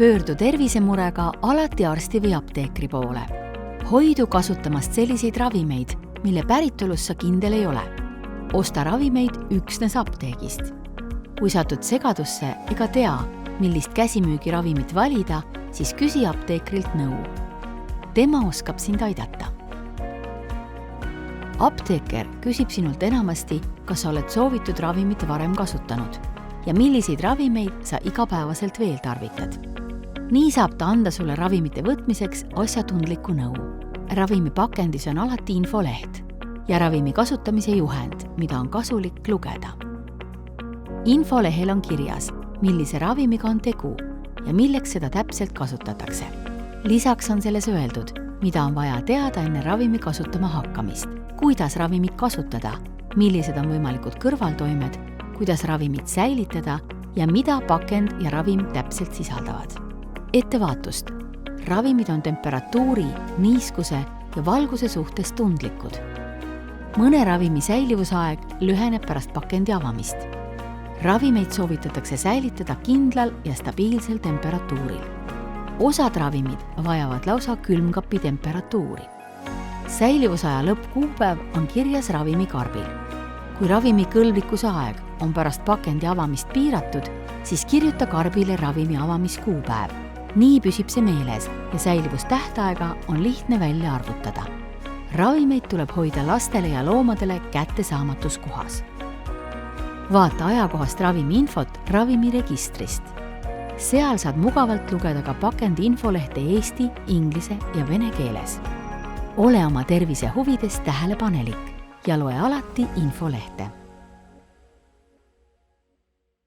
Pöördu tervisemurega alati arsti või apteekri poole. Hoidu kasutamast selliseid ravimeid, mille päritolus sa kindel ei ole. Osta ravimeid üksnes apteegist. Kui satud segadusse ega tea, millist käsimüügiravimit valida, siis küsi apteekrilt nõu. Tema oskab sind aidata. Apteeker küsib sinult enamasti, kas sa oled soovitud ravimit varem kasutanud ja milliseid ravimeid sa igapäevaselt veel tarvitad. Nii saab ta anda sulle ravimite võtmiseks asjatundliku nõu. Ravimi pakendis on alati infoleht ja ravimi kasutamise juhend, mida on kasulik lugeda. Infolehel on kirjas, millise ravimiga on tegu ja milleks seda täpselt kasutatakse. Lisaks on selles öeldud, mida on vaja teada enne ravimi kasutama hakkamist, kuidas ravimit kasutada, millised on võimalikud kõrvaltoimed, kuidas ravimit säilitada ja mida pakend ja ravim täpselt sisaldavad. Ettevaatust. Ravimid on temperatuuri, niiskuse ja valguse suhtes tundlikud. Mõne ravimi säilivusaeg lüheneb pärast pakendi avamist. Ravimeid soovitatakse säilitada kindlal ja stabiilsel temperatuuril. Osad ravimid vajavad lausa külmkapi temperatuuri. Säilivusaja lõppkuupäev on kirjas ravimikarbil. Kui ravimi kõlblikkuse aeg on pärast pakendi avamist piiratud, siis kirjuta karbile ravimi avamiskuupäev. Nii püsib see meeles ja säilivustähtaega on lihtne välja arvutada. Ravimeid tuleb hoida lastele ja loomadele kättesaamatus kohas. Vaata ajakohast ravimiinfot ravimiregistrist. Seal saad mugavalt lugeda ka pakendi infolehte eesti, inglise ja vene keeles. Ole oma tervise huvides tähelepanelik ja loe alati infolehte.